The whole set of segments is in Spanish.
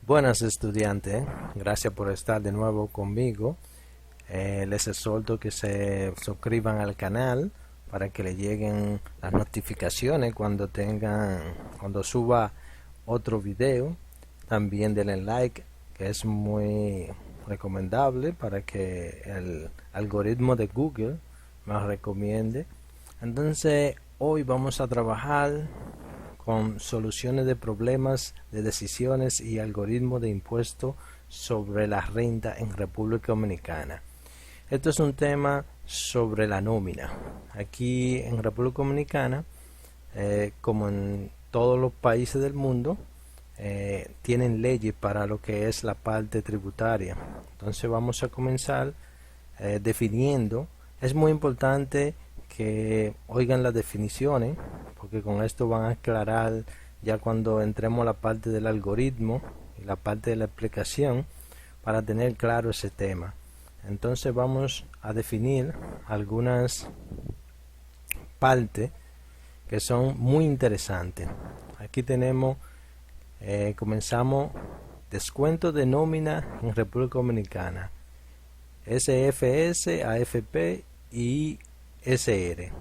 Buenas estudiantes, gracias por estar de nuevo conmigo. Les exhorto que se suscriban al canal para que le lleguen las notificaciones cuando suba otro video. También denle like, que es muy recomendable para que el algoritmo de Google me recomiende. Entonces hoy vamos a trabajar con soluciones de problemas de decisiones y algoritmos de impuesto sobre la renta en República Dominicana. Esto es un tema sobre la nómina. Aquí en República Dominicana, como en todos los países del mundo, tienen leyes para lo que es la parte tributaria. Entonces vamos a comenzar definiendo. Es muy importante que oigan las definiciones, porque con esto van a aclarar ya cuando entremos a la parte del algoritmo y la parte de la explicación, para tener claro ese tema. Entonces vamos a definir algunas partes que son muy interesantes. Aquí tenemos, comenzamos: descuento de nómina en República Dominicana, SFS, AFP y SR.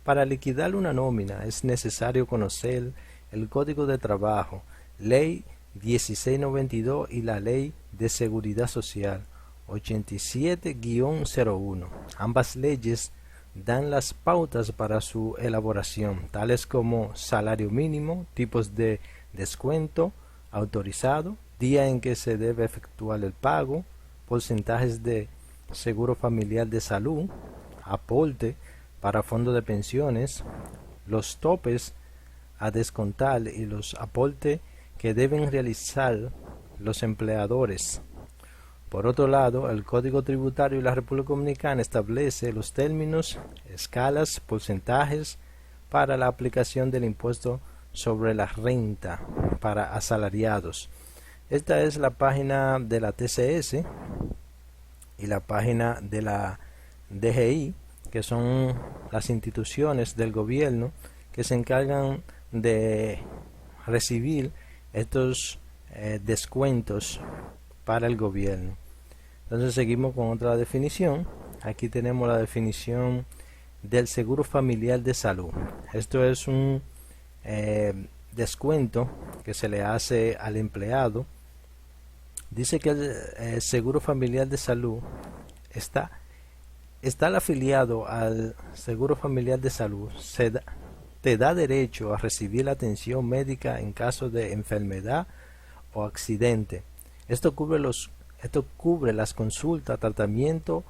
Para liquidar una nómina es necesario conocer el Código de Trabajo, Ley 1692 y la Ley de Seguridad Social 87-01. Ambas leyes dan las pautas para su elaboración, tales como salario mínimo, tipos de descuento autorizado, día en que se debe efectuar el pago, porcentajes de seguro familiar de salud, aporte para fondos de pensiones, los topes a descontar y los aportes que deben realizar los empleadores. Por otro lado, el Código Tributario de la República Dominicana establece los términos, escalas, porcentajes para la aplicación del impuesto sobre la renta para asalariados. Esta es la página de la TCS y la página de la DGI, que son las instituciones del gobierno que se encargan de recibir estos descuentos para el gobierno. Entonces seguimos con otra definición. Aquí tenemos la definición del seguro familiar de salud. Esto es un descuento que se le hace al empleado. Dice que el seguro familiar de salud está afiliado al seguro familiar de salud, te da derecho a recibir la atención médica en caso de enfermedad o accidente. Esto cubre las consultas, tratamiento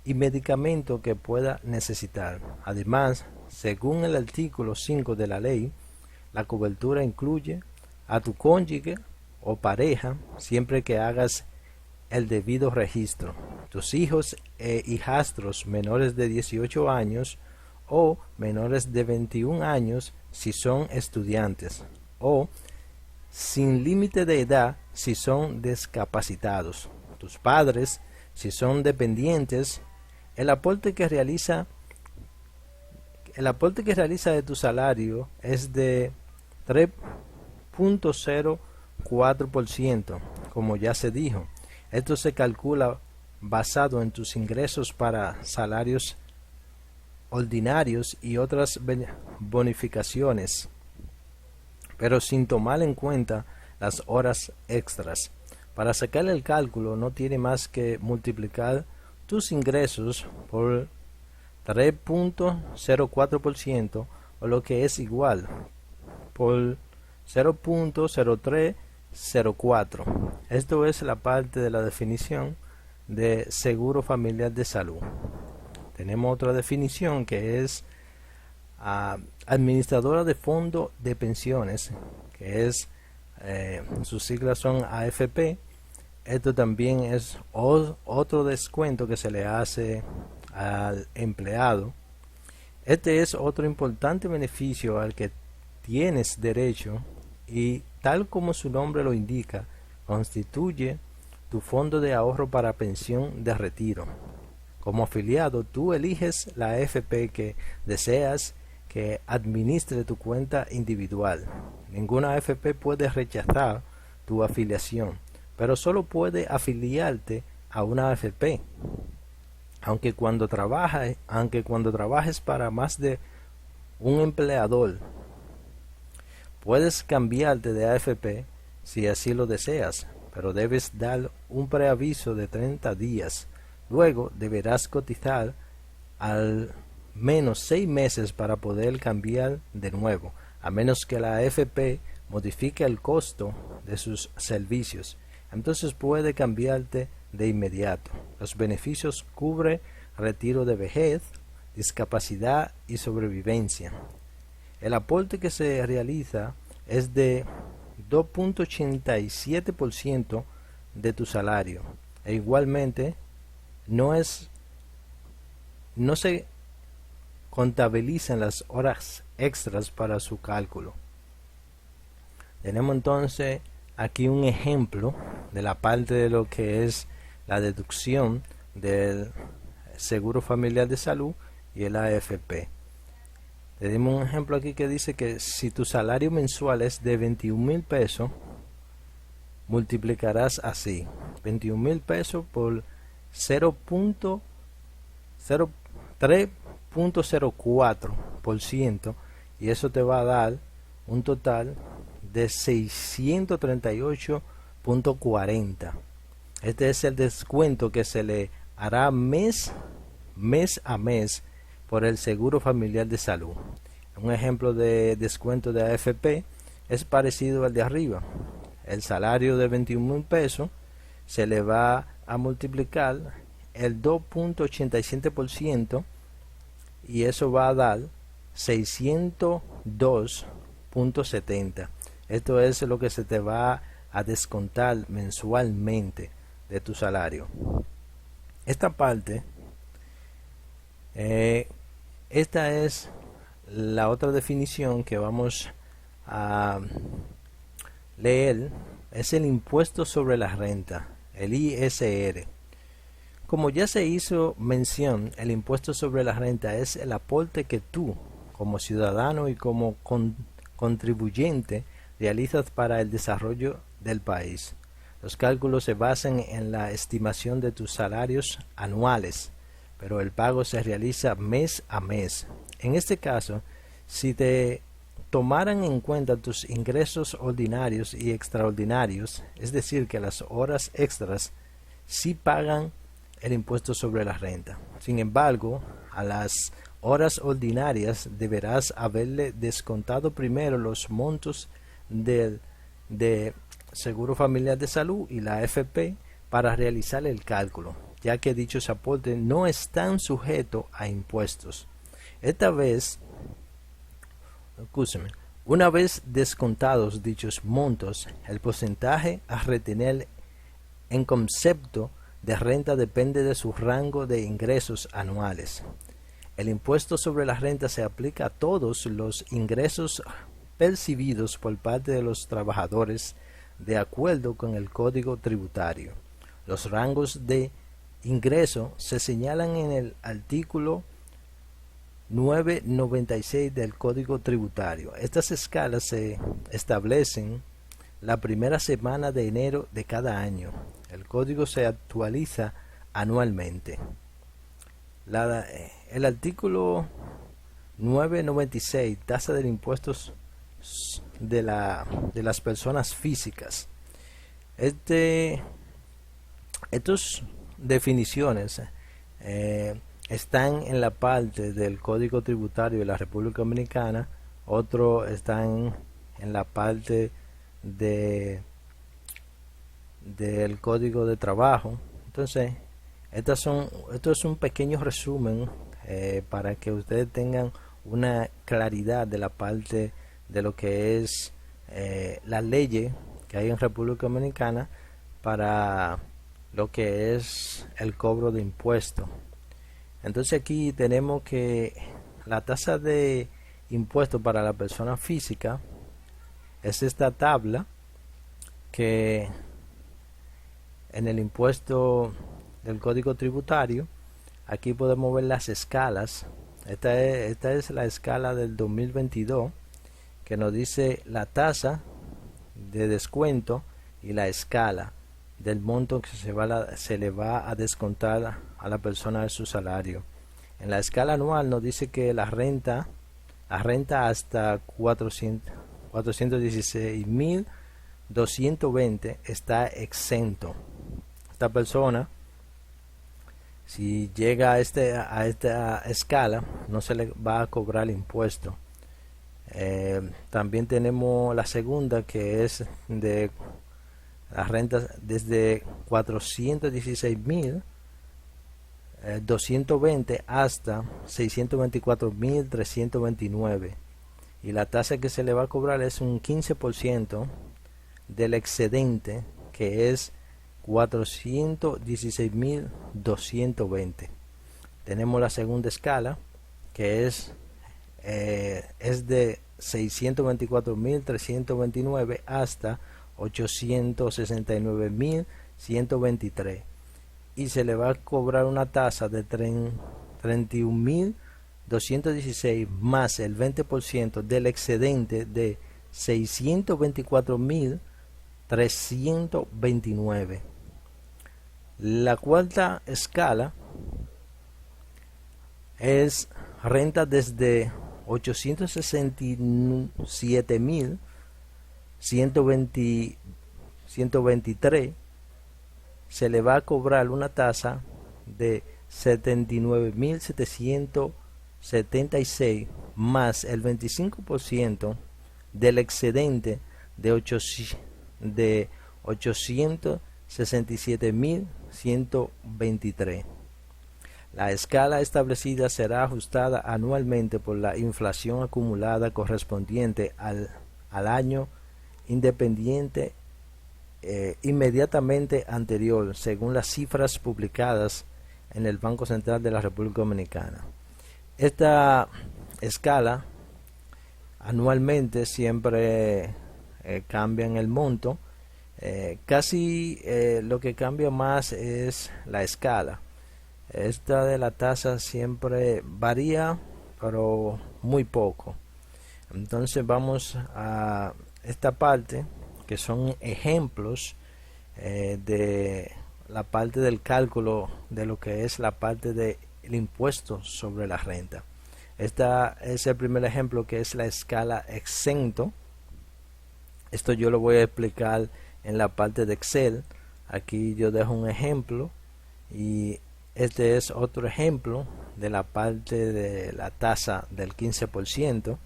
y medicamento que pueda necesitar. Además, según el artículo 5 de la ley, la cobertura incluye a tu cónyuge o pareja siempre que hagas el debido registro, tus hijos e hijastros menores de 18 años o menores de 21 años si son estudiantes, o sin límite de edad si son discapacitados, tus padres si son dependientes. El aporte que realiza de tu salario es de 3.04%, como ya se dijo. Esto se calcula basado en tus ingresos para salarios ordinarios y otras bonificaciones, pero sin tomar en cuenta las horas extras. Para sacar el cálculo no tiene más que multiplicar tus ingresos por 3.04%, o lo que es igual, por 0.0304. Esto es la parte de la definición de seguro familiar de salud. Tenemos otra definición que es administradora de fondo de pensiones, que es sus siglas son AFP. Esto también es otro descuento que se le hace al empleado. Este es otro importante beneficio al que tienes derecho y, tal como su nombre lo indica, constituye tu fondo de ahorro para pensión de retiro. Como afiliado, tú eliges la AFP que deseas que administre tu cuenta individual. Ninguna AFP puede rechazar tu afiliación, pero solo puede afiliarte a una AFP. Aunque cuando trabajes para más de un empleador, puedes cambiarte de AFP si así lo deseas, pero debes dar un preaviso de 30 días. Luego deberás cotizar al menos 6 meses para poder cambiar de nuevo, a menos que la AFP modifique el costo de sus servicios. Entonces puede cambiarte de inmediato. Los beneficios cubre retiro de vejez, discapacidad y sobrevivencia. El aporte que se realiza es de 2.87% de tu salario e igualmente no se contabilizan las horas extras para su cálculo. Tenemos entonces aquí un ejemplo de la parte de lo que es la deducción del Seguro Familiar de Salud y el AFP. Tenemos un ejemplo aquí que dice que si tu salario mensual es de 21,000 pesos, multiplicarás así: 21,000 pesos por 3.04%, y eso te va a dar un total de 638.40. Este es el descuento que se le hará mes a mes por el Seguro Familiar de Salud. Un ejemplo de descuento de AFP es parecido al de arriba. El salario de 21,000 pesos se le va a multiplicar el 2.87% y eso va a dar 602.70. Esto es lo que se te va a descontar mensualmente de tu salario. Esta parte, esta es la otra definición que vamos a leer, es el impuesto sobre la renta, el ISR. Como ya se hizo mención, el impuesto sobre la renta es el aporte que tú, como ciudadano y como contribuyente, realizas para el desarrollo del país. Los cálculos se basan en la estimación de tus salarios anuales, pero el pago se realiza mes a mes. En este caso, si te tomaran en cuenta tus ingresos ordinarios y extraordinarios, es decir, que las horas extras sí pagan el impuesto sobre la renta. Sin embargo, a las horas ordinarias deberás haberle descontado primero los montos de Seguro Familiar de Salud y la AFP para realizar el cálculo, ya que dichos aportes no están sujetos a impuestos. Una vez descontados dichos montos, el porcentaje a retener en concepto de renta depende de su rango de ingresos anuales. El impuesto sobre la renta se aplica a todos los ingresos percibidos por parte de los trabajadores de acuerdo con el Código Tributario. Los rangos de ingreso se señalan en el artículo 996 del Código Tributario. Estas escalas se establecen la primera semana de enero de cada año. El código se actualiza anualmente. El artículo 996, tasa del impuesto de las personas físicas. Estas definiciones están en la parte del Código Tributario de la República Dominicana, otros están en la parte del Código de Trabajo. Entonces, esto es un pequeño resumen para que ustedes tengan una claridad de la parte de lo que es la ley que hay en República Dominicana para lo que es el cobro de impuestos. Entonces aquí tenemos que la tasa de impuesto para la persona física es esta tabla que en el impuesto del Código Tributario, aquí podemos ver las escalas. Esta es la escala del 2022 que nos dice la tasa de descuento y la escala del monto que se le va a descontar a la persona de su salario. En la escala anual nos dice que la renta hasta 416.220 está exento. Esta persona, si llega a esta escala, no se le va a cobrar el impuesto. También tenemos la segunda, que es de las rentas desde 416.220 hasta 624.329, y la tasa que se le va a cobrar es un 15% del excedente, que es 416.220. Tenemos la segunda escala, que es de 624.329 hasta 869.123, y se le va a cobrar una tasa de 31.216 más el 20% del excedente de 624.329. La cuarta escala es renta desde 867.123. Se le va a cobrar una tasa de 79.776 más el 25% del excedente de 867.123. La escala establecida será ajustada anualmente por la inflación acumulada correspondiente al año independiente inmediatamente anterior, según las cifras publicadas en el Banco Central de la República Dominicana. Esta escala anualmente siempre cambian el monto. Casi lo que cambia más es la escala. Esta de la tasa siempre varía, pero muy poco. Entonces vamos a esta parte, que son ejemplos de la parte del cálculo de lo que es la parte del impuesto sobre la renta. Este es el primer ejemplo, que es la escala exento. Esto yo lo voy a explicar en la parte de Excel. Aquí yo dejo un ejemplo, y este es otro ejemplo de la parte de la tasa del 15%.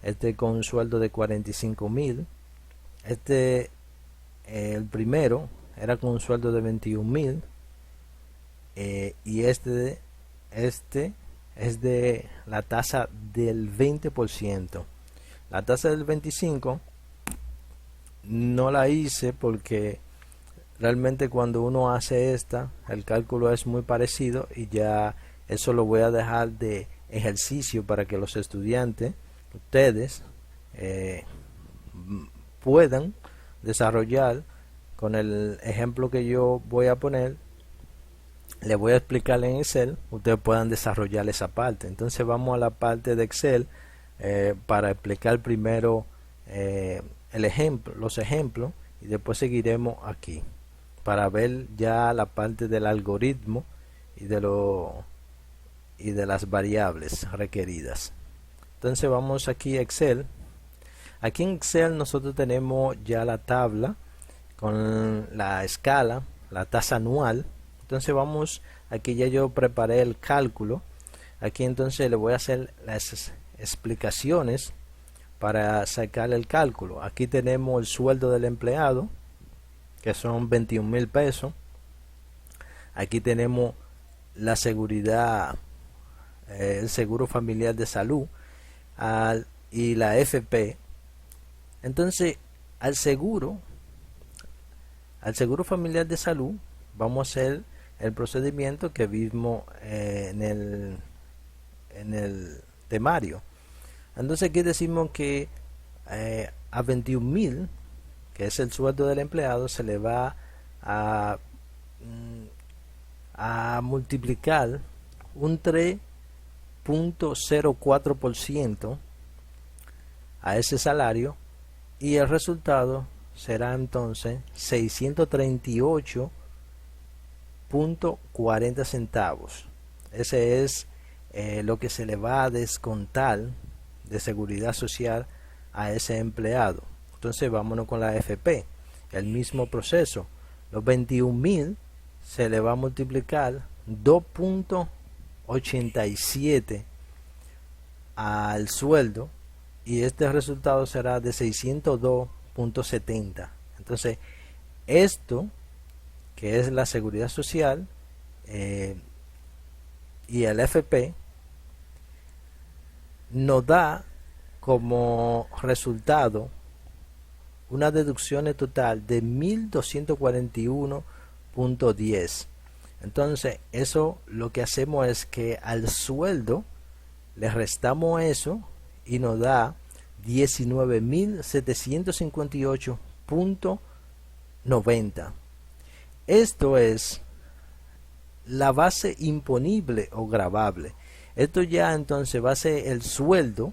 Este con un sueldo de 45.000. El primero era con un sueldo de 21.000, y este es de la tasa del 20%. La tasa del 25% no la hice porque realmente cuando uno hace el cálculo es muy parecido, y ya eso lo voy a dejar de ejercicio para que los estudiantes, ustedes, puedan desarrollar con el ejemplo que yo voy a poner. Le voy a explicar en Excel, ustedes puedan desarrollar esa parte. Entonces vamos a la parte de Excel para explicar primero los ejemplos, y después seguiremos aquí para ver ya la parte del algoritmo y de las variables requeridas. Entonces vamos aquí a Excel. Aquí en Excel nosotros tenemos ya la tabla con la escala, la tasa anual. Entonces vamos, aquí ya yo preparé el cálculo. Aquí entonces le voy a hacer las explicaciones para sacar el cálculo. Aquí tenemos el sueldo del empleado, que son 21.000 pesos. Aquí tenemos la seguridad, el seguro familiar de salud y la FP. Entonces al seguro familiar de salud vamos a hacer el procedimiento que vimos en el temario. Entonces aquí decimos que a 21.000, que es el sueldo del empleado, se le va a multiplicar un 3.04% a ese salario, y el resultado será entonces 638.40 centavos. Ese es lo que se le va a descontar de seguridad social a ese empleado. Entonces vámonos con la AFP, el mismo proceso. Los 21.000 se le va a multiplicar 2.87 al sueldo y este resultado será de 602.70. Entonces esto, que es la seguridad social y el FP, nos da como resultado una deducción total de 1.241.10. Entonces eso lo que hacemos es que al sueldo le restamos eso y nos da 19.758.90. Esto es la base imponible o gravable. Esto ya entonces va a ser el sueldo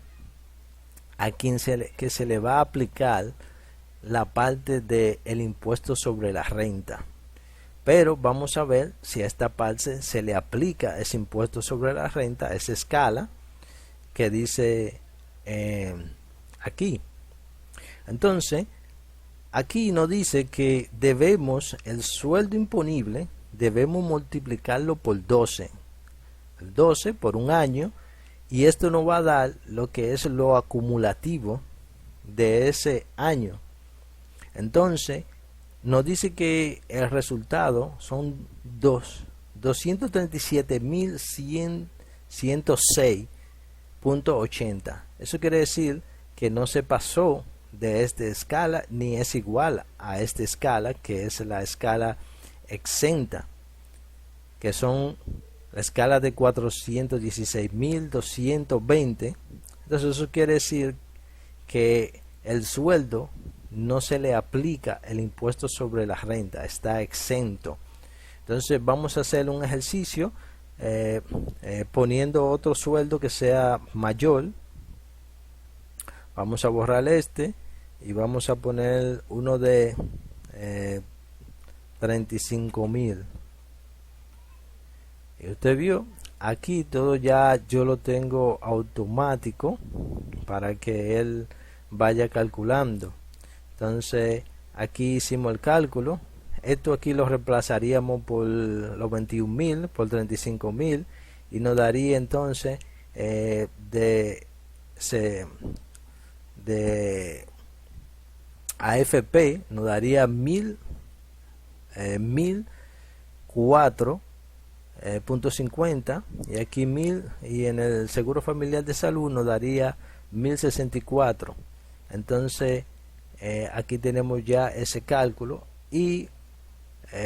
a quien que se le va a aplicar la parte del impuesto sobre la renta. Pero vamos a ver si a esta parte se le aplica ese impuesto sobre la renta, esa escala que dice aquí. Entonces, aquí nos dice que debemos, el sueldo imponible, debemos multiplicarlo por 12. El 12 por un año, y esto nos va a dar lo que es lo acumulativo de ese año. Entonces, nos dice que el resultado son 237.106.80. Eso quiere decir que no se pasó de esta escala ni es igual a esta escala, que es la escala exenta, que son la escala de 416.220. Entonces eso quiere decir que el sueldo no se le aplica el impuesto sobre la renta, está exento. Entonces vamos a hacer un ejercicio poniendo otro sueldo que sea mayor. Vamos a borrar este y vamos a poner uno de 35.000. Y usted vio, aquí todo ya yo lo tengo automático para que él vaya calculando. Entonces aquí hicimos el cálculo. Esto aquí lo reemplazaríamos por los 21.000 por 35.000 y nos daría entonces de AFP nos daría 1.004.50 y aquí 1.000, y en el seguro familiar de salud nos daría 1.064. Entonces aquí tenemos ya ese cálculo y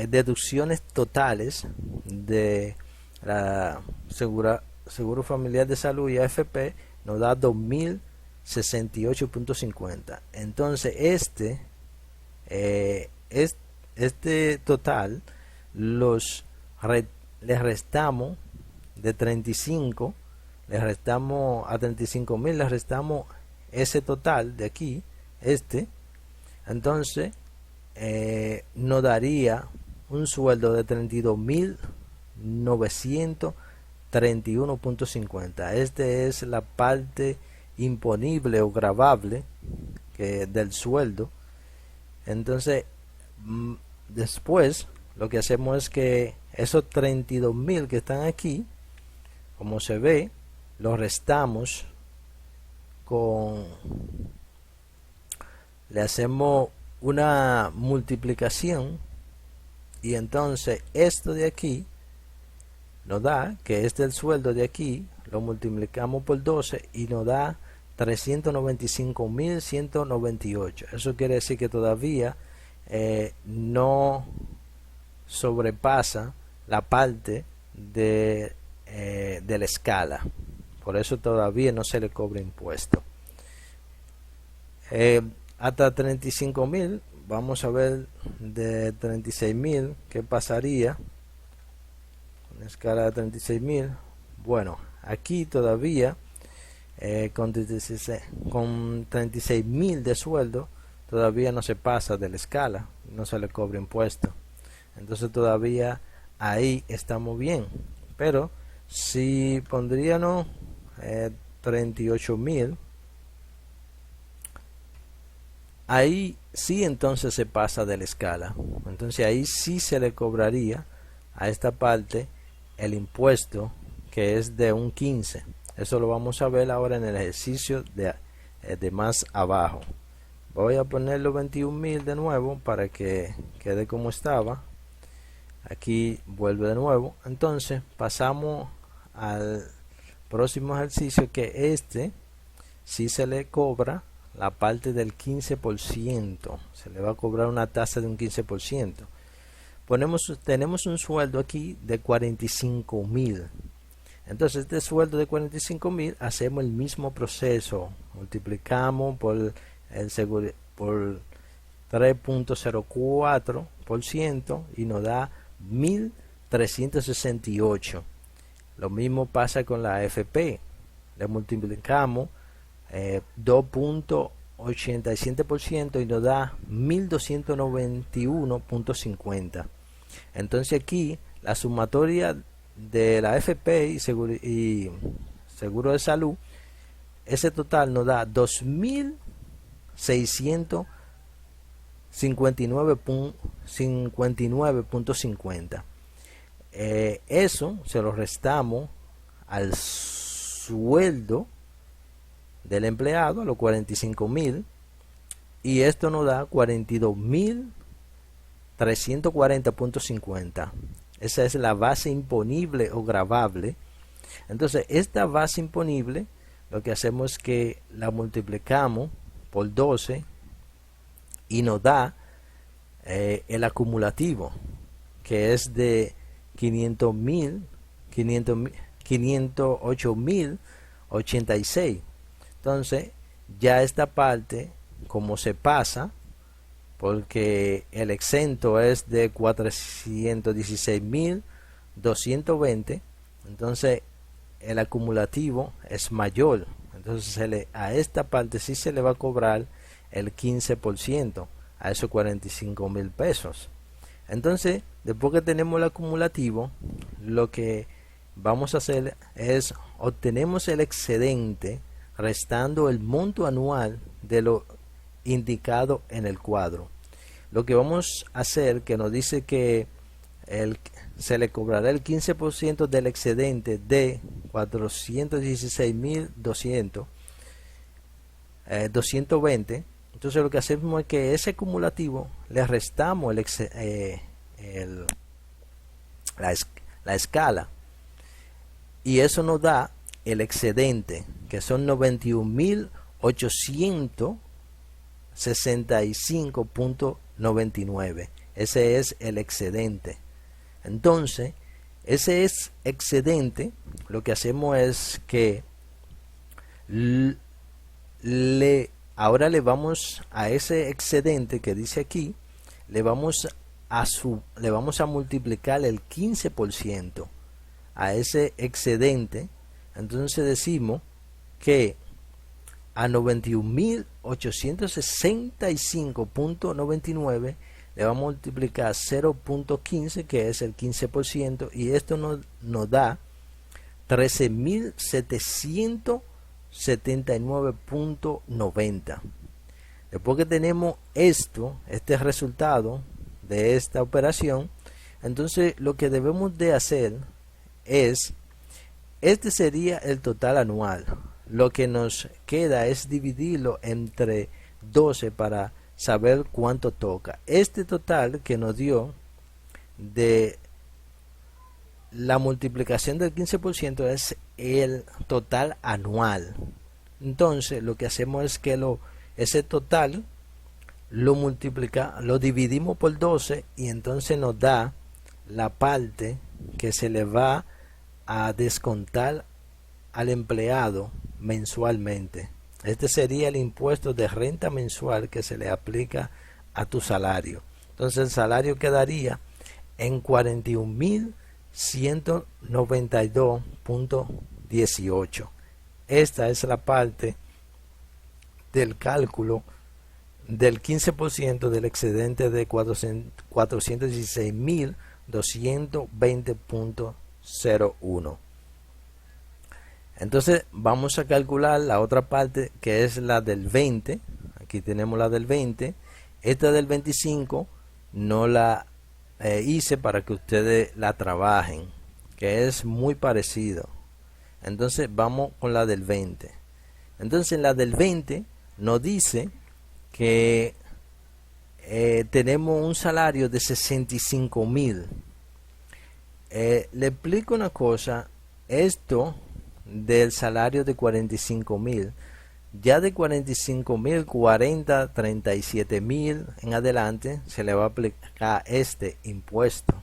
deducciones totales de la seguro familiar de salud y AFP nos da 2.068.50. entonces este total le restamos de 35, le restamos a 35.000, le restamos ese total de aquí, entonces nos daría un sueldo de 32.931.50. Es la parte imponible o gravable del sueldo. Entonces después lo que hacemos es que esos 32.000 que están aquí, como se ve, los restamos le hacemos una multiplicación y entonces esto de aquí nos da que el sueldo de aquí lo multiplicamos por 12 y nos da 395.198. Eso quiere decir que todavía no sobrepasa la parte de la escala, por eso todavía no se le cobra impuesto. Hasta 35.000, vamos a ver de 36.000 qué pasaría con escala de 36.000. Bueno, aquí todavía con 36.000 de sueldo todavía no se pasa de la escala, no se le cobra impuesto. Entonces todavía ahí estamos bien. Pero si pondríamos 38.000, ahí sí entonces se pasa de la escala. Entonces ahí sí se le cobraría a esta parte el impuesto, que es de un 15. Eso lo vamos a ver ahora en el ejercicio de más abajo. Voy a poner los 21.000 de nuevo para que quede como estaba. Aquí vuelve de nuevo. Entonces pasamos al próximo ejercicio, que sí se le cobra la parte del 15%. Se le va a cobrar una tasa de un 15%. Tenemos un sueldo aquí de 45.000. Entonces este sueldo de 45.000, hacemos el mismo proceso. Multiplicamos por 3.04% y nos da 1.368. Lo mismo pasa con la AFP. Le multiplicamos 2.87% y nos da 1.291.50. Entonces aquí la sumatoria de la AFP y seguro de salud, ese total nos da 2.659.50. Eso se lo restamos al sueldo del empleado, a los 45.000, y esto nos da 42.340.50. Esa es la base imponible o gravable. Entonces esta base imponible, lo que hacemos es que la multiplicamos por 12 y nos da el acumulativo, que es de 508.086. Entonces ya esta parte, como se pasa, porque el exento es de 416.220, entonces el acumulativo es mayor. Entonces a esta parte sí se le va a cobrar el 15%, a esos 45.000 pesos. Entonces, después que tenemos el acumulativo, lo que vamos a hacer es obtenemos el excedente restando el monto anual de lo indicado en el cuadro. Lo que vamos a hacer, que nos dice que se le cobrará el 15% del excedente de 416.220. Entonces lo que hacemos es que ese acumulativo le restamos la escala, y eso nos da el excedente, que son 91.865.99. ese es el excedente. Entonces ese es excedente, lo que hacemos es que ahora le vamos a ese excedente que dice aquí, le vamos a multiplicar el 15% a ese excedente. Entonces decimos que a 91.865.99 le vamos a multiplicar 0.15, que es el 15%, y esto nos da 13.779.90. Después que tenemos este resultado de esta operación, entonces lo que debemos de hacer es, este sería el total anual. Lo que nos queda es dividirlo entre 12 para saber cuánto toca. Este total que nos dio de la multiplicación del 15% es el total anual. Entonces lo que hacemos es que ese total lo dividimos por 12, y entonces nos da la parte que se le va a descontar al empleado mensualmente. Este sería el impuesto de renta mensual que se le aplica a tu salario. Entonces el salario quedaría en 41.192.18. Esta es la parte del cálculo del 15% del excedente de 416.220.01. Entonces vamos a calcular la otra parte, que es la del 20. Aquí tenemos la del 20. Esta del 25 no la hice para que ustedes la trabajen, que es muy parecido. Entonces vamos con la del 20. Entonces la del 20 nos dice que tenemos un salario de 65.000. Le explico una cosa. Esto del salario de 45.000, ya de 45.000, 40, 37.000 en adelante se le va a aplicar este impuesto.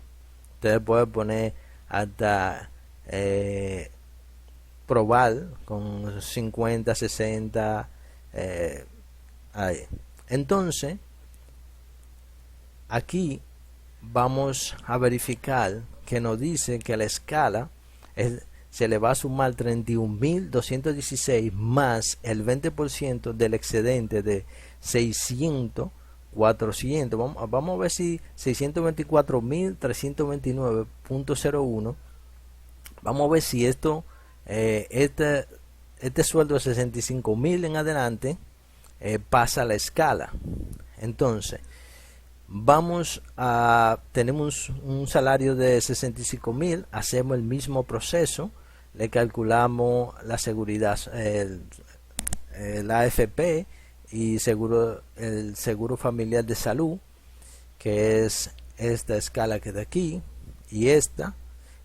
Ustedes pueden poner hasta probar con 50, 60 ahí. Entonces aquí vamos a verificar que nos dice que la escala se le va a sumar 31.216 más el 20% del excedente de 600, 400. Vamos a ver si 624.329.01. Vamos a ver si esto, este sueldo de 65.000 en adelante pasa a la escala. Entonces tenemos un salario de 65.000, hacemos el mismo proceso, le calculamos la seguridad, la AFP y el seguro familiar de salud, que es esta escala que de aquí y esta,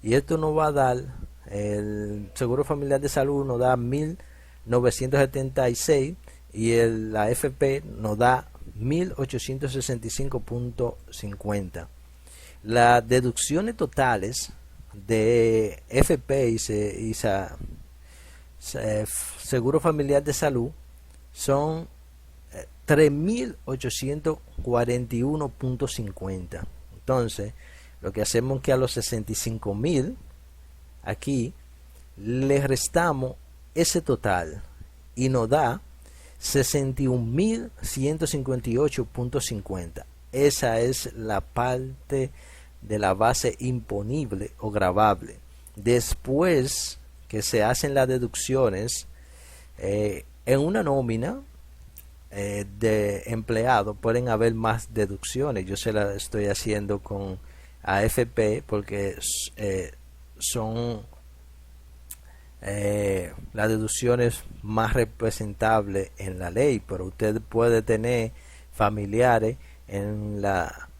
y esto nos va a dar, el seguro familiar de salud nos da 1.976 y la AFP nos da 1.865.50. Las deducciones totales de FP y Seguro Familiar de Salud son 3.841.50. Entonces, lo que hacemos es que a los 65.000 aquí le restamos ese total y nos da 61.158.50. Esa es la parte de la base imponible o gravable. Después que se hacen las deducciones en una nómina de empleado, pueden haber más deducciones. Yo se la estoy haciendo con AFP porque son las deducciones más representables en la ley, pero usted puede tener familiares en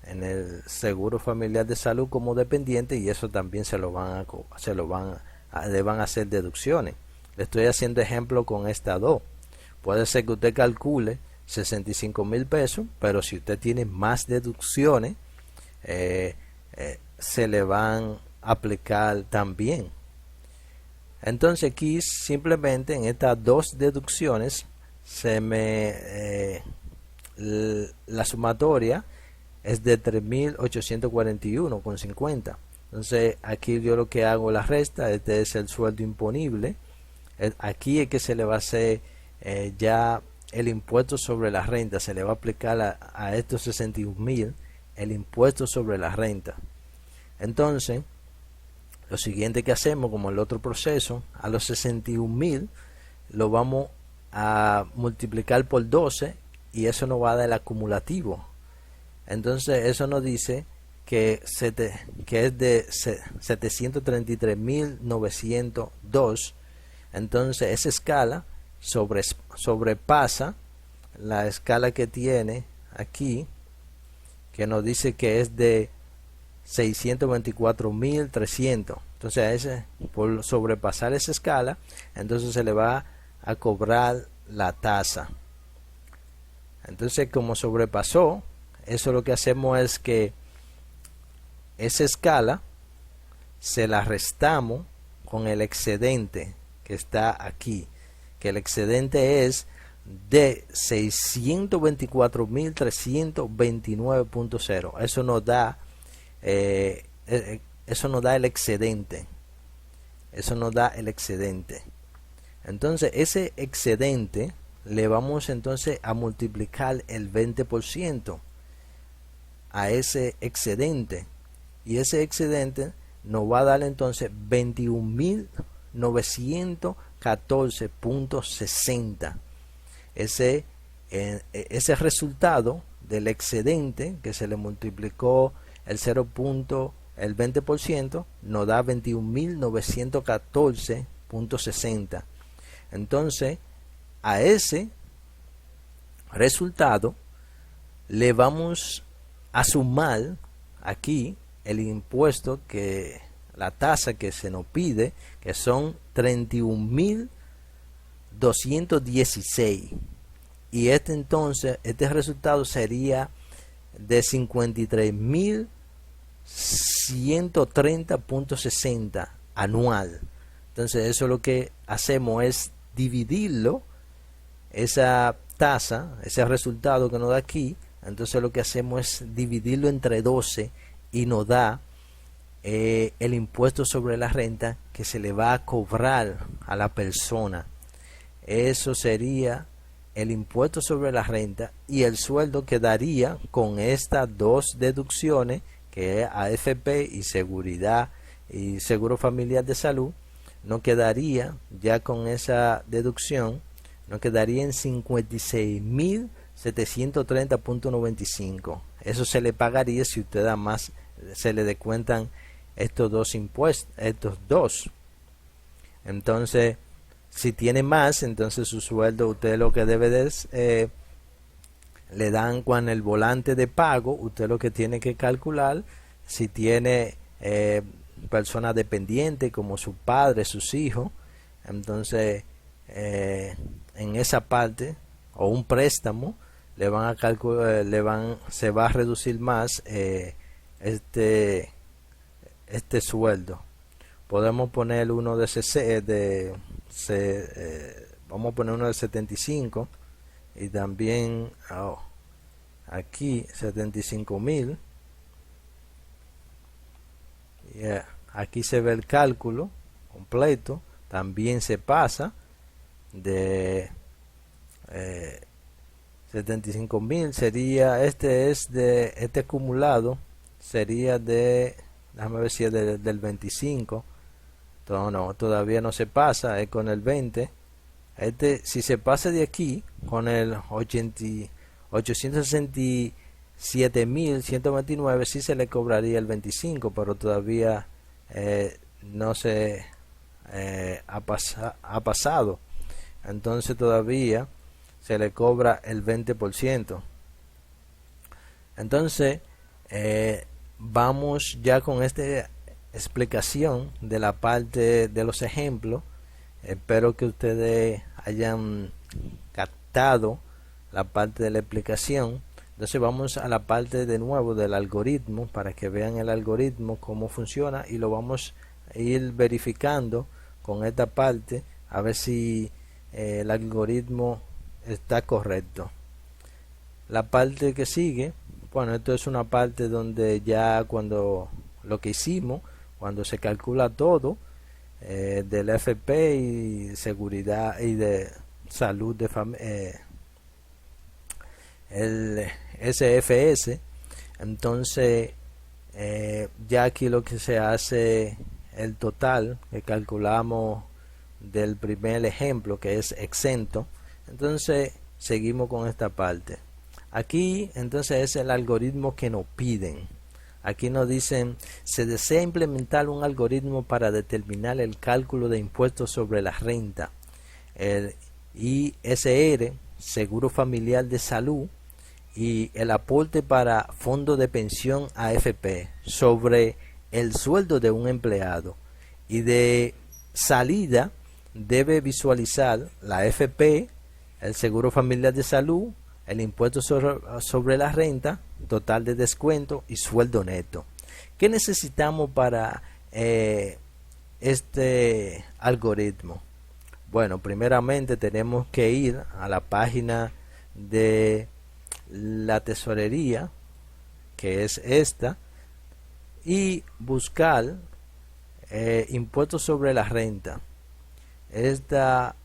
el seguro familiar de salud como dependiente y eso también le van a hacer deducciones. Le estoy haciendo ejemplo con estas dos. Puede ser que usted calcule 65.000 pesos, pero si usted tiene más deducciones se le van a aplicar también. Entonces aquí simplemente en estas dos deducciones la sumatoria es de 3.841.50. Entonces aquí yo lo que hago la resta. Este es el sueldo imponible. Aquí es que se le va a hacer ya el impuesto sobre la renta. Se le va a aplicar a estos 61.000 el impuesto sobre la renta. Entonces lo siguiente que hacemos, como el otro proceso, a los 61.000 lo vamos a multiplicar por 12 y eso nos va a dar el acumulativo. Entonces eso nos dice que es de 733.902. Entonces esa escala sobrepasa la escala que tiene aquí, que nos dice que es de 624.300. Entonces por sobrepasar esa escala, entonces se le va a cobrar la tasa. Entonces como sobrepasó, eso lo que hacemos es que esa escala se la restamos con el excedente que está aquí, que el excedente es de 624.329.0. Eso nos da el excedente. Eso nos da el excedente. Entonces ese excedente le vamos entonces a multiplicar el 20% a ese excedente, y ese excedente nos va a dar entonces 21.914.60. Ese resultado del excedente que se le multiplicó el 20% nos da 21.914.60. entonces a ese resultado le vamos a sumar aquí el impuesto, que la tasa que se nos pide, que son 31.216, y este resultado sería de 53.130.60 anual. Entonces eso lo que hacemos es dividirlo, esa tasa, ese resultado que nos da aquí, entonces lo que hacemos es dividirlo entre 12 y nos da el impuesto sobre la renta que se le va a cobrar a la persona. Eso sería el impuesto sobre la renta, y el sueldo quedaría con estas dos deducciones, que es AFP y seguridad y seguro familiar de salud. No quedaría ya con esa deducción, nos quedaría en 56.730.95. Eso se le pagaría si usted además se le descuentan estos dos impuestos, estos dos. Entonces, si tiene más, entonces su sueldo, usted lo que debe es, le dan con el volante de pago, usted lo que tiene que calcular, si tiene personas dependientes como su padre, sus hijos, entonces en esa parte, o un préstamo, le van a calcular, se va a reducir más este sueldo. Podemos poner uno vamos a poner uno de 75, y también aquí 75.000. Aquí se ve el cálculo completo, también se pasa de 75.000, sería este acumulado sería de, déjame ver si es del 25. No, todavía no se pasa, es con el 20. Si se pasa de aquí con el 867.129, sí se le cobraría el 25, pero todavía no se ha pasado. Entonces todavía se le cobra el 20%. Entonces vamos ya con esta explicación de la parte de los ejemplos. Espero que ustedes hayan captado la parte de la explicación. Entonces vamos a la parte de nuevo del algoritmo, para que vean el algoritmo cómo funciona, y lo vamos a ir verificando con esta parte a ver si el algoritmo está correcto. La parte que sigue, bueno, esto es una parte donde ya cuando lo que hicimos, cuando se calcula todo del FP y seguridad y de salud de el SFS, entonces ya aquí lo que se hace, el total que calculamos del primer ejemplo, que es exento. Entonces seguimos con esta parte. Aquí entonces es el algoritmo que nos piden. Aquí nos dicen: se desea implementar un algoritmo para determinar el cálculo de impuestos sobre la renta, el ISR, Seguro Familiar de Salud, y el aporte para fondo de pensión AFP sobre el sueldo de un empleado. Y de salida debe visualizar la AFP, el Seguro Familiar de Salud, el impuesto sobre la renta, total de descuento y sueldo neto. ¿Qué necesitamos para este algoritmo? Bueno, primeramente tenemos que ir a la página de la tesorería, que es esta, y buscar impuestos sobre la renta. Esta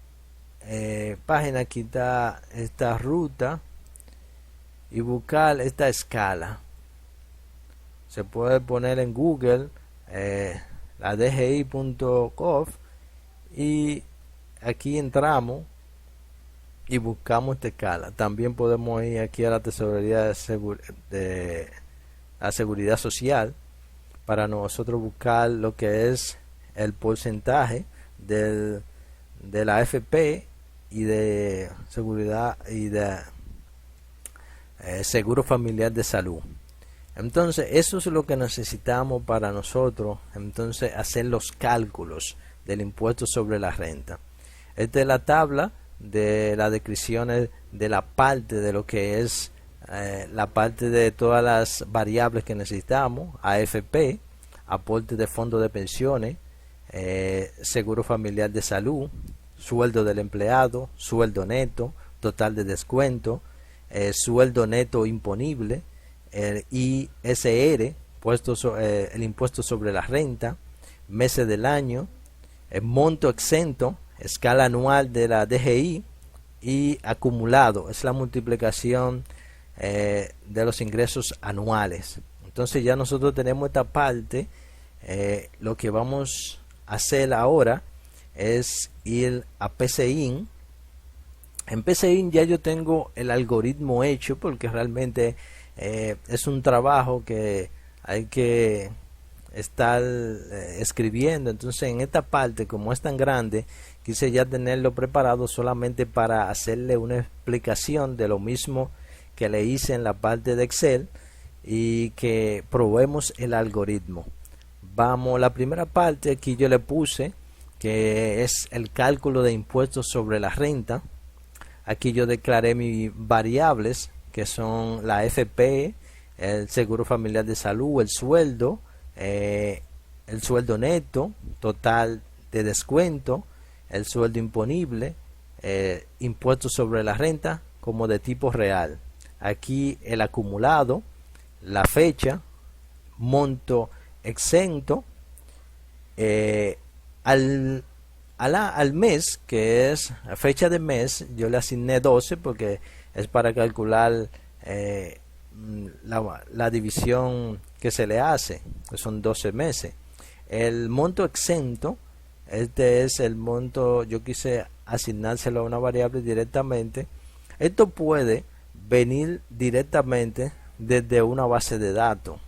página, quitar esta ruta y buscar esta escala. Se puede poner en Google la dgi.gov y aquí entramos y buscamos esta escala. También podemos ir aquí a la tesorería de la seguridad social para nosotros buscar lo que es el porcentaje de la AFP y de seguridad y de seguro familiar de salud. Entonces eso es lo que necesitamos para nosotros entonces hacer los cálculos del impuesto sobre la renta. Esta es la tabla de las descripciones de la parte de lo que es la parte de todas las variables que necesitamos: AFP, aporte de fondos de pensiones, seguro familiar de salud, sueldo del empleado, sueldo neto, total de descuento, sueldo neto imponible, el ISR, el impuesto sobre la renta, meses del año, el monto exento, escala anual de la DGI y acumulado, es la multiplicación de los ingresos anuales. Entonces ya nosotros tenemos esta parte. Lo que vamos a hacer ahora es ir a PCIN. En PCIN ya yo tengo el algoritmo hecho, porque realmente es un trabajo que hay que estar escribiendo. Entonces en esta parte, como es tan grande, quise ya tenerlo preparado solamente para hacerle una explicación de lo mismo que le hice en la parte de Excel y que probemos el algoritmo. Vamos, la primera parte aquí yo le puse que es el cálculo de impuestos sobre la renta. Aquí yo declaré mis variables, que son la AFP, el seguro familiar de salud, el sueldo neto, total de descuento, el sueldo imponible, impuestos sobre la renta como de tipo real. Aquí el acumulado, la fecha, monto exento, al mes, que es la fecha de mes, yo le asigné 12 porque es para calcular la división que se le hace, que son 12 meses. El monto exento, este es el monto, yo quise asignárselo a una variable directamente. Esto puede venir directamente desde una base de datos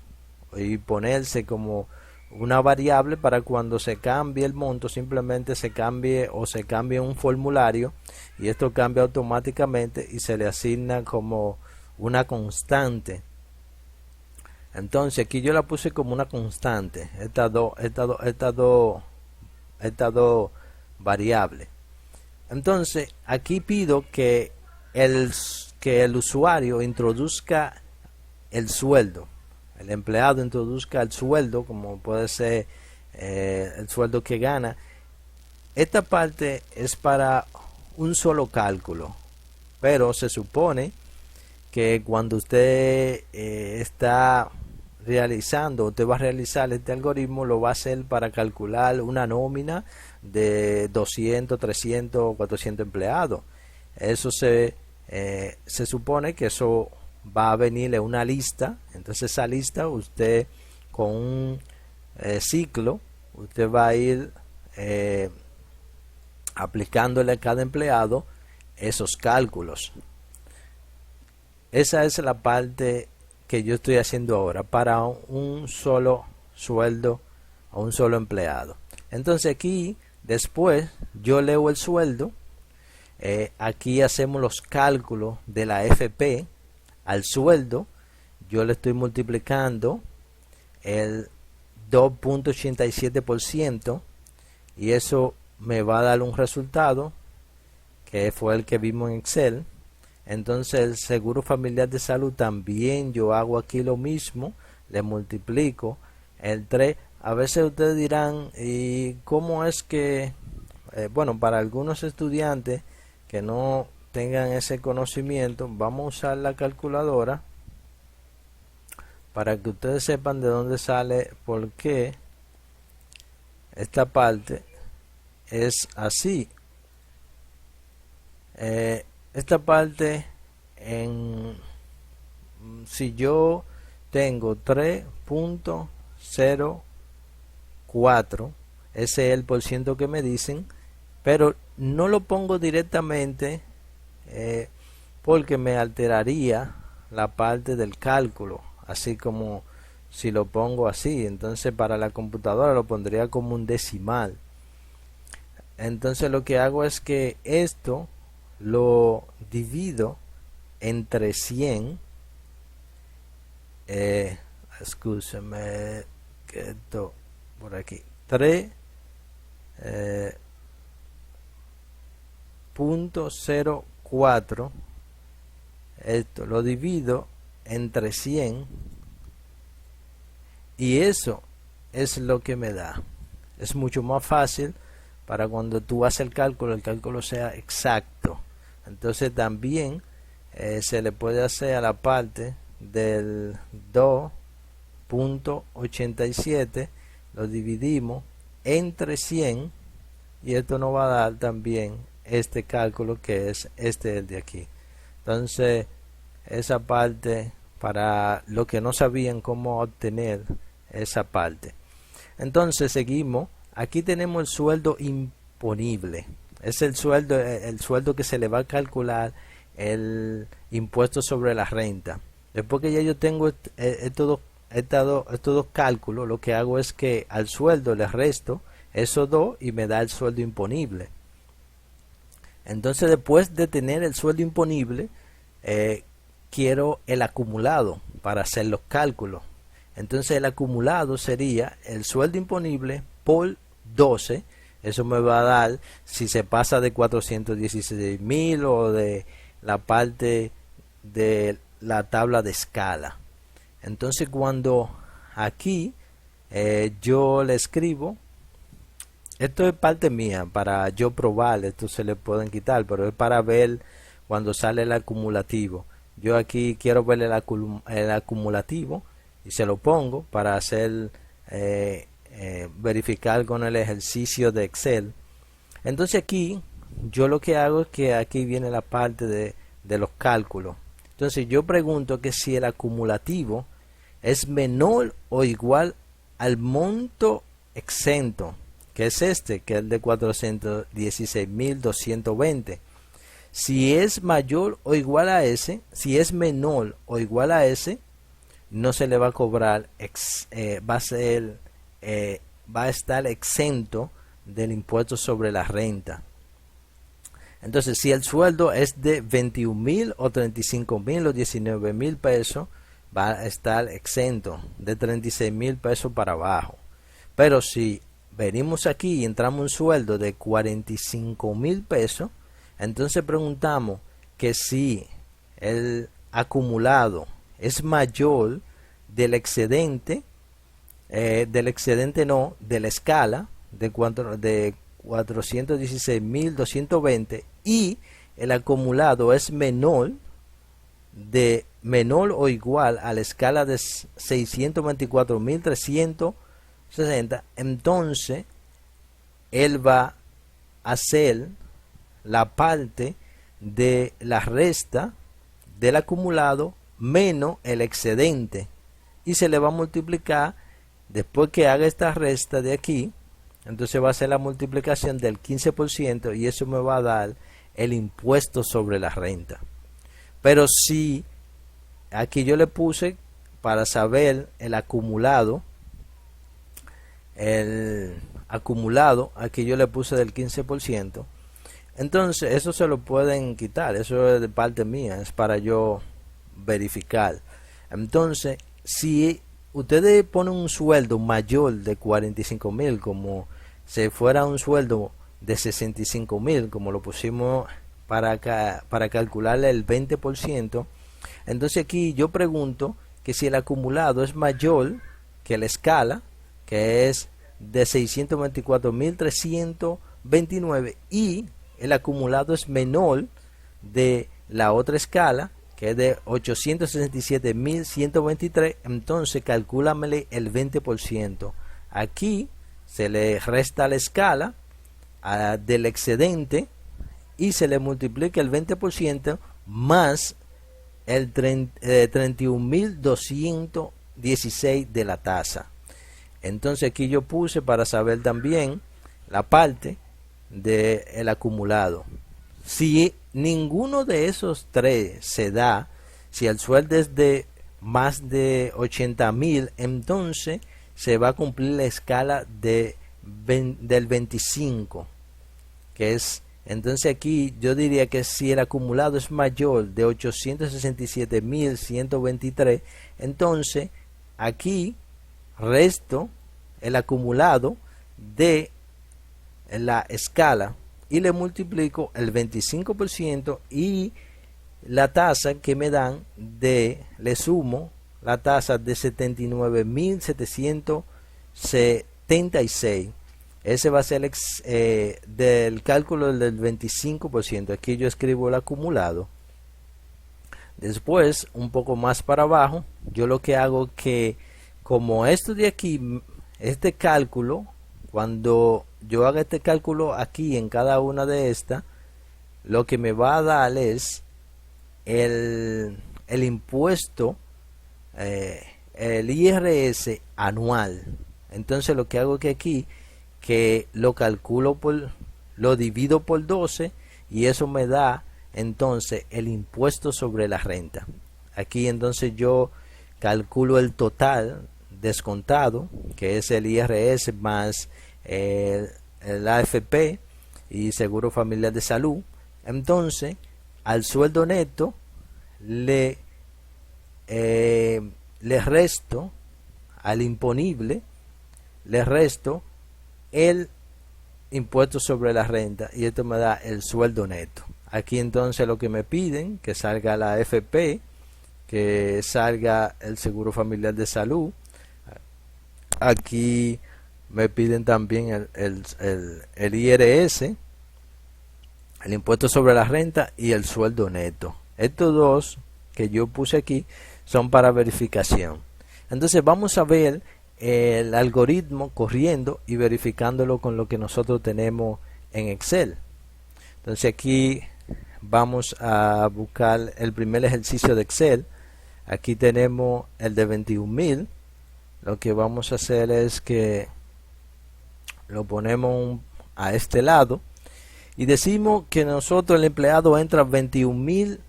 y ponerse como una variable para cuando se cambie el monto, simplemente se cambie un formulario y esto cambia automáticamente y se le asigna como una constante. Entonces aquí yo la puse como una constante, estas dos variables. Entonces aquí pido que el usuario introduzca el sueldo, el empleado introduzca el sueldo, como puede ser el sueldo que gana. Esta parte es para un solo cálculo, pero se supone que cuando usted está realizando, usted va a realizar este algoritmo, lo va a hacer para calcular una nómina de 200, 300, 400 empleados. Eso se supone que eso va a venirle una lista. Entonces esa lista usted con un ciclo, usted va a ir aplicándole a cada empleado esos cálculos. Esa es la parte que yo estoy haciendo ahora para un solo sueldo o un solo empleado. Entonces aquí después yo leo el sueldo. Aquí hacemos los cálculos de la FP al sueldo. Yo le estoy multiplicando el 2.87% y eso me va a dar un resultado que fue el que vimos en Excel. Entonces el seguro familiar de salud también yo hago aquí lo mismo, le multiplico el 3. A veces ustedes dirán, ¿y cómo es que? Bueno, para algunos estudiantes que no tengan ese conocimiento, vamos a usar la calculadora para que ustedes sepan de dónde sale, por qué esta parte es así. esta parte si yo tengo 3.04, ese es el por ciento que me dicen, pero no lo pongo directamente porque me alteraría la parte del cálculo, así como si lo pongo así. Entonces para la computadora lo pondría como un decimal. Entonces lo que hago es que esto lo divido entre 100. Escúchame que esto por aquí 3.04, esto lo divido entre 100 y eso es lo que me da. Es mucho más fácil para cuando tú haces el cálculo sea exacto. Entonces también se le puede hacer a la parte del 2.87, lo dividimos entre 100 y esto nos va a dar también este cálculo, que es el de aquí. Entonces esa parte, para los que no sabían cómo obtener esa parte. Entonces seguimos. Aquí tenemos el sueldo imponible. Es el sueldo que se le va a calcular el impuesto sobre la renta. Después que ya yo tengo estos dos cálculos, lo que hago es que al sueldo le resto esos dos y me da el sueldo imponible. Entonces después de tener el sueldo imponible, quiero el acumulado para hacer los cálculos. Entonces el acumulado sería el sueldo imponible por 12. Eso me va a dar, si se pasa de 416.000 o de la parte de la tabla de escala. Entonces cuando aquí yo le escribo, esto es parte mía para yo probar, esto se le pueden quitar, pero es para ver cuando sale el acumulativo. Yo aquí quiero ver el acumulativo y se lo pongo para hacer verificar con el ejercicio de Excel. Entonces aquí yo lo que hago es que aquí viene la parte de los cálculos. Entonces yo pregunto que si el acumulativo es menor o igual al monto exento, que es que es de 416.220. Si es mayor o igual a ese, si es menor o igual a ese, no se le va a cobrar, va a estar exento del impuesto sobre la renta. Entonces, si el sueldo es de 21.000 o 35.000 o 19.000 pesos, va a estar exento de 36.000 pesos para abajo. Pero si venimos aquí y entramos un sueldo de 45.000 pesos, entonces preguntamos que si el acumulado es mayor del excedente, de la escala de 416.220 y el acumulado es menor o igual a la escala de 624.360, entonces él va a hacer la parte de la resta del acumulado menos el excedente y se le va a multiplicar. Después que haga esta resta de aquí, entonces va a ser la multiplicación del 15% y eso me va a dar el impuesto sobre la renta. Pero si aquí yo le puse para saber el acumulado, aquí yo le puse del 15%, entonces eso se lo pueden quitar, eso es de parte mía, es para yo verificar. Entonces, si ustedes ponen un sueldo mayor de 45.000, como si fuera un sueldo de 65.000, como lo pusimos para calcularle el 20%, entonces aquí yo pregunto que si el acumulado es mayor que la escala, que es de 624.329, y el acumulado es menor de la otra escala, que es de 867.123, entonces calcúlamele el 20%. Aquí se le resta la escala del excedente y se le multiplica el 20% más el 31.216 de la tasa. Entonces aquí yo puse para saber también la parte del acumulado. Si ninguno de esos tres se da, si el sueldo es de más de 80.000, entonces se va a cumplir la escala del 25, que es, entonces aquí yo diría que si el acumulado es mayor de 867.123, entonces aquí resto el acumulado de la escala y le multiplico el 25% y la tasa que me dan le sumo la tasa de 79.776. Ese va a ser del cálculo del 25%. Aquí yo escribo el acumulado. Después, un poco más para abajo, yo lo que hago que, como esto de aquí, este cálculo, cuando yo haga este cálculo aquí en cada una de estas, lo que me va a dar es el impuesto, el IRS anual. Entonces lo que hago que aquí, que lo calculo lo divido por 12 y eso me da entonces el impuesto sobre la renta. Aquí entonces yo calculo el total descontado, que es el IRS más el AFP y Seguro Familiar de Salud. Entonces al sueldo neto le resto, al imponible le resto el impuesto sobre la renta y esto me da el sueldo neto. Aquí entonces lo que me piden, que salga la AFP, que salga el Seguro Familiar de Salud. Aquí me piden también el IRS, el impuesto sobre la renta y el sueldo neto. Estos dos que yo puse aquí son para verificación. Entonces vamos a ver el algoritmo corriendo y verificándolo con lo que nosotros tenemos en Excel. Entonces aquí vamos a buscar el primer ejercicio de Excel. Aquí tenemos el de 21.000. Lo que vamos a hacer es que lo ponemos a este lado y decimos que nosotros, el empleado, entra 21.000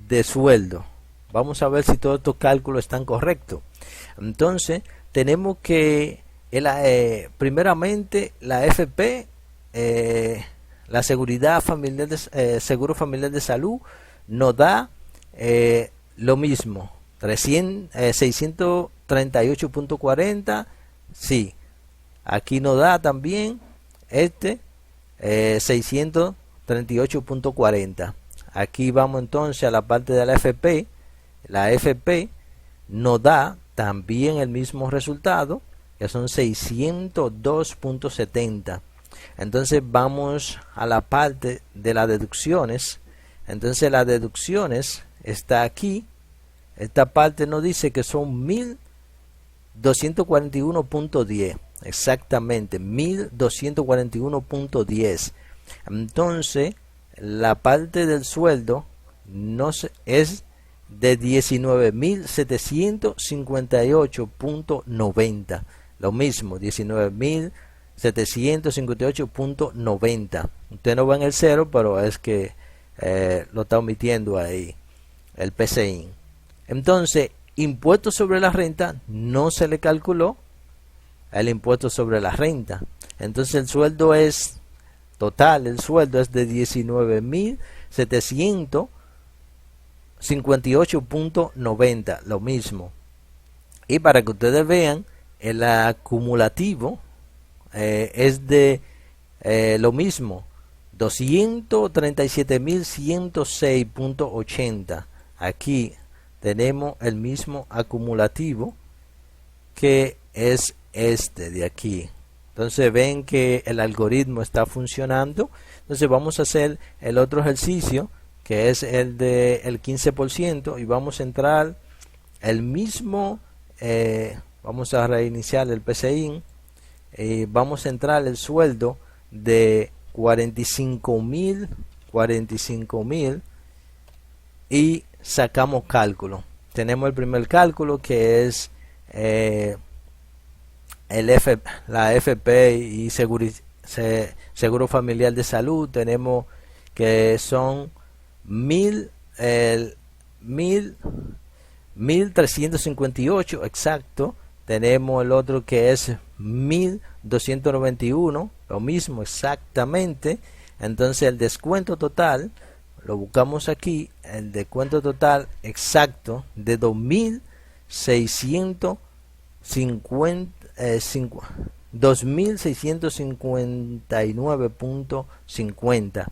de sueldo. Vamos a ver si todos estos cálculos están correctos. Entonces tenemos que primeramente la FP, la seguridad familiar Seguro Familiar de Salud, nos da lo mismo, 638.40. sí, aquí nos da también 638.40. Aquí vamos entonces a la parte de la FP. La FP nos da también el mismo resultado, que son 602.70. Entonces vamos a la parte de las deducciones. Entonces las deducciones está aquí. Esta parte nos dice que son 1.241.10. Exactamente, 1.241.10. Entonces la parte del sueldo es de 19.758.90. Lo mismo, 19.758.90. Usted no va en el cero, pero es que lo está omitiendo ahí el PCI. Entonces, impuesto sobre la renta, no se le calculó el impuesto sobre la renta. Entonces el sueldo es total, el sueldo es de 19.758.90, lo mismo. Y para que ustedes vean, el acumulativo es de lo mismo, 237.106.80. Aquí tenemos el mismo acumulativo, que es este de aquí. Entonces ven que el algoritmo está funcionando. Entonces vamos a hacer el otro ejercicio, que es el de el 15%, y vamos a entrar el mismo, vamos a reiniciar el PCI y vamos a entrar el sueldo de 45.000 y sacamos cálculo. Tenemos el primer cálculo que es la FP y seguro familiar de salud. Tenemos que son 1.358 exacto. Tenemos el otro que es 1.291, lo mismo exactamente. Entonces el descuento total lo buscamos aquí, el descuento total exacto de 2.659.50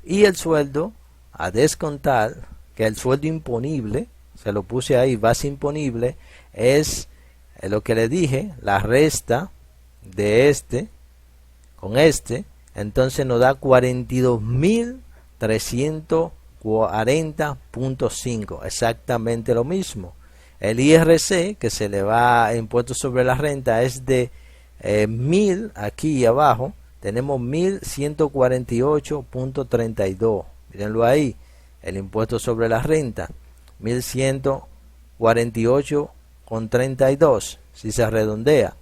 y el sueldo a descontar, que el sueldo imponible, se lo puse ahí, base imponible, es lo que le dije, la resta de este con este, entonces nos da 42.340.5, exactamente lo mismo. El IRC, que se le va a impuesto sobre la renta, es de 1.000, aquí abajo tenemos 1.148.32, mírenlo ahí, el impuesto sobre la renta 1.148.32, si se redondea.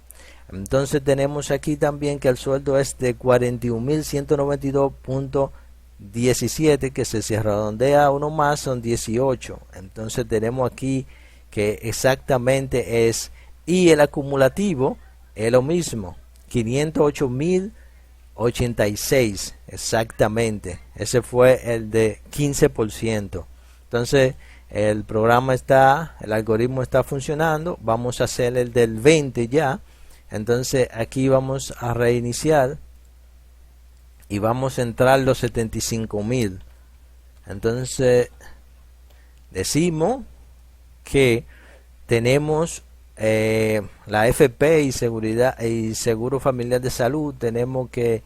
Entonces tenemos aquí también que el sueldo es de 41.192.17, que se redondea uno más, son 18. Entonces tenemos aquí que exactamente es, y el acumulativo es lo mismo, 508.086 exactamente. Ese fue el de 15%. Entonces el programa está, el algoritmo está funcionando. Vamos a hacer el del 20 ya. Entonces aquí vamos a reiniciar y vamos a entrar los 75.000. Entonces decimos que tenemos la FP y seguridad y seguro familiar de salud. Tenemos que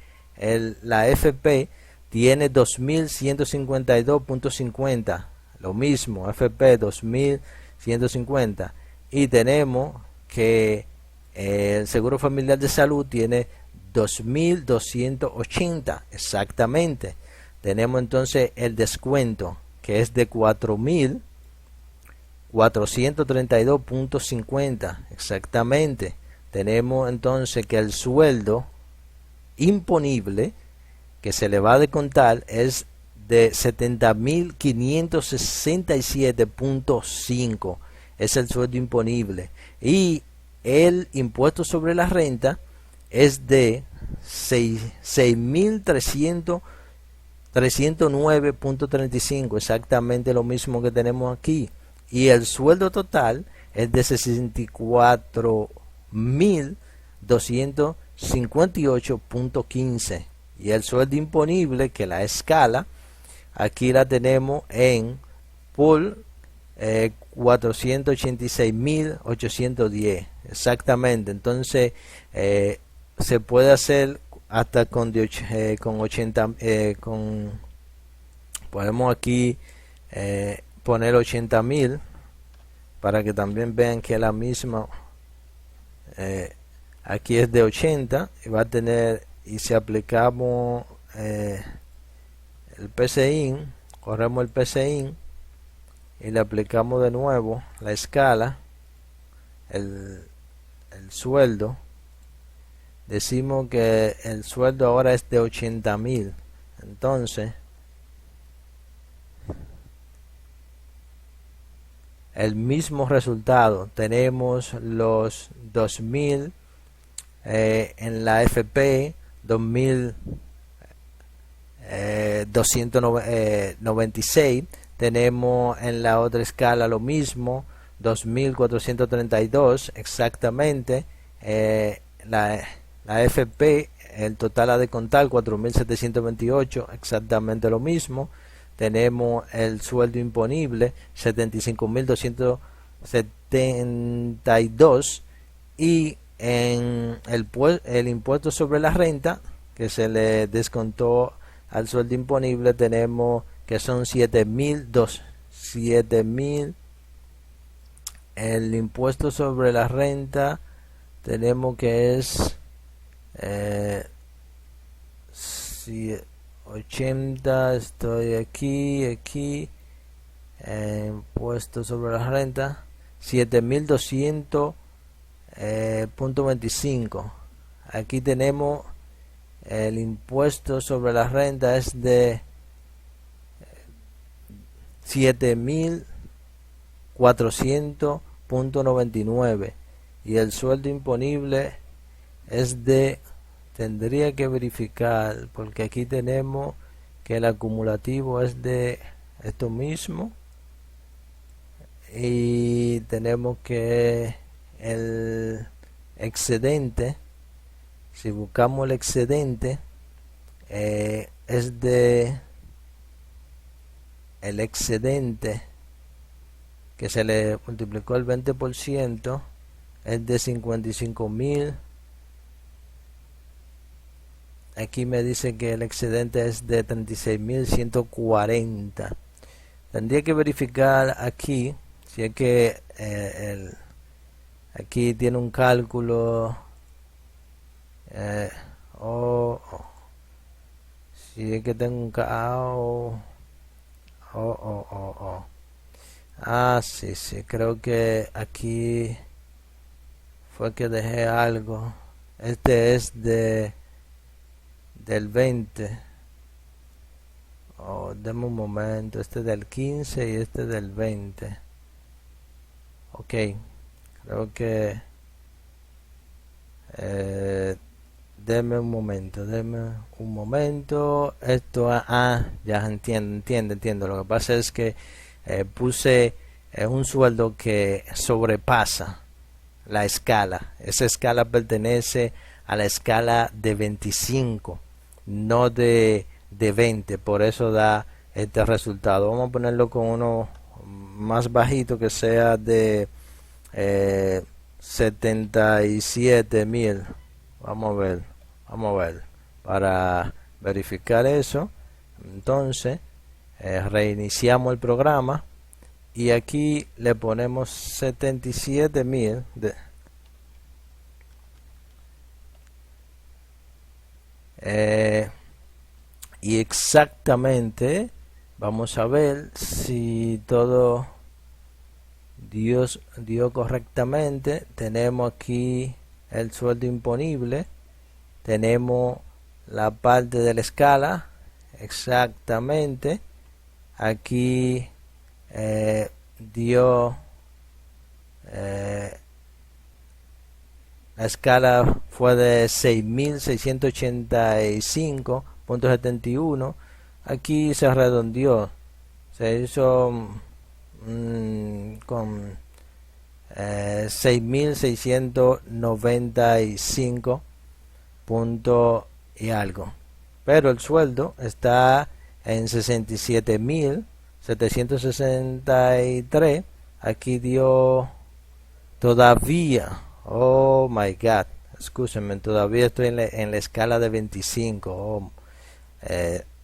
la FP tiene 2.152.50, lo mismo, FP 2.150, y tenemos que el seguro familiar de salud tiene 2.280 exactamente. Tenemos entonces el descuento, que es de 4.432.50 exactamente. Tenemos entonces que el sueldo imponible que se le va a descontar es de 70.567.5, es el sueldo imponible, y el impuesto sobre la renta es de 6.309.35, exactamente lo mismo que tenemos aquí, y el sueldo total es de 64.258.15, y el sueldo imponible, que la escala aquí la tenemos en por 486.810 exactamente. Entonces se puede hacer hasta con 80, podemos aquí poner 80.000 para que también vean que es la misma. Aquí es de 80 y va a tener, y si aplicamos el PCIN, corremos el PCIN y le aplicamos de nuevo la escala, el sueldo, decimos que el sueldo ahora es de 80.000. Entonces el mismo resultado, tenemos los 2.000 en la FP, 2.296. Tenemos en la otra escala lo mismo, 2.432 exactamente. La FP, el total a descontar 4.728, exactamente lo mismo. Tenemos el sueldo imponible 75.272, y en el impuesto sobre la renta que se le descontó al sueldo imponible tenemos que son 7.000. El impuesto sobre la renta tenemos que es si 80, estoy aquí, impuesto sobre la renta, 7.200.25. Aquí tenemos el impuesto sobre la renta es de 7.400.99 y el sueldo imponible es de, tendría que verificar porque aquí tenemos que el acumulativo es de esto mismo y tenemos que el excedente, si buscamos el excedente, es de el excedente que se le multiplicó el 20% es de 55.000. Aquí me dice que el excedente es de 36.140. Tendría que verificar aquí si es que aquí tiene un cálculo si es que tengo un sí, creo que aquí fue que dejé algo. Este es del 20. Deme un momento, este del 15 y este del 20. Ok, creo que deme un momento. Esto, ya entiendo. Lo que pasa es que puse un sueldo que sobrepasa la escala. Esa escala pertenece a la escala de 25, no de 20. Por eso da este resultado. Vamos a ponerlo con uno más bajito que sea de 77.000. Vamos a ver para verificar eso. Entonces reiniciamos el programa y aquí le ponemos 77.000 y exactamente vamos a ver si todo dio correctamente. Tenemos aquí el sueldo imponible, tenemos la parte de la escala exactamente. Aquí dio la escala fue de 6.685.71. Aquí se redondeó, se hizo con 6.695 puntos y algo, pero el sueldo está en 67.763. Aquí dio todavía, oh my god, escúchenme, todavía estoy en la escala de 25.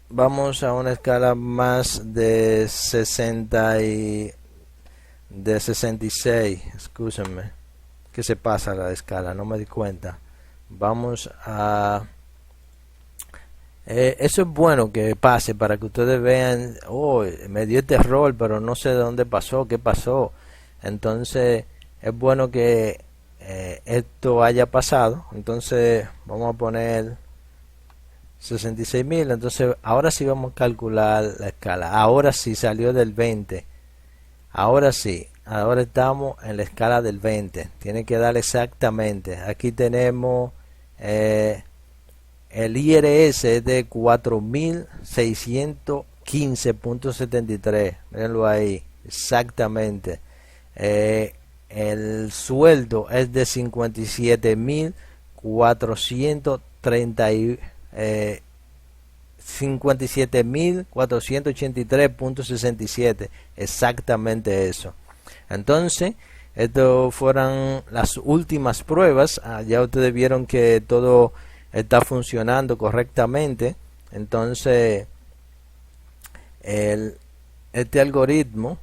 Vamos a una escala más de 66. Escúchenme, que se pasa la escala, no me di cuenta. Vamos a eso es bueno que pase para que ustedes vean, me dio este error, pero no sé de dónde pasó, qué pasó. Entonces es bueno que esto haya pasado. Entonces vamos a poner 66.000. Entonces ahora sí vamos a calcular la escala. Ahora sí salió del 20. Ahora sí, ahora estamos en la escala del 20. Tiene que dar exactamente. Aquí tenemos el IRS es de 4.615.73. Mírenlo ahí, exactamente. El sueldo es de 57.483.67. Exactamente eso. Entonces, estas fueron las últimas pruebas. Ya ustedes vieron que todo está funcionando correctamente. Entonces este algoritmo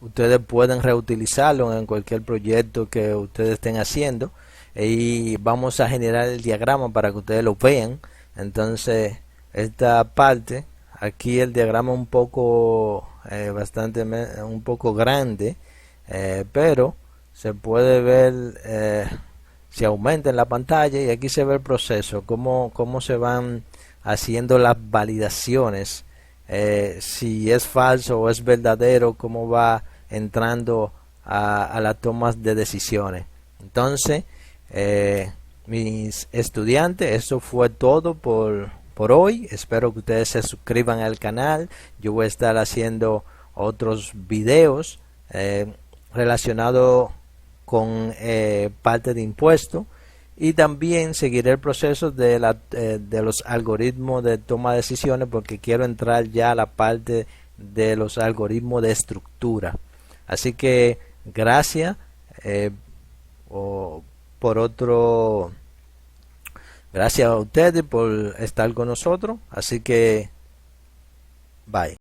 ustedes pueden reutilizarlo en cualquier proyecto que ustedes estén haciendo. y vamos a generar el diagrama para que ustedes lo vean. Entonces esta parte aquí el diagrama un poco un poco grande, pero se puede ver, si aumenta en la pantalla, y aquí se ve el proceso, cómo se van haciendo las validaciones, si es falso o es verdadero, cómo va entrando a las tomas de decisiones. Entonces, mis estudiantes, eso fue todo por hoy. Espero que ustedes se suscriban al canal. Yo voy a estar haciendo otros videos relacionados con parte de impuestos, y también seguiré el proceso de los algoritmos de toma de decisiones, porque quiero entrar ya a la parte de los algoritmos de estructura. Así que gracias por otro gracias a ustedes por estar con nosotros. Así que bye.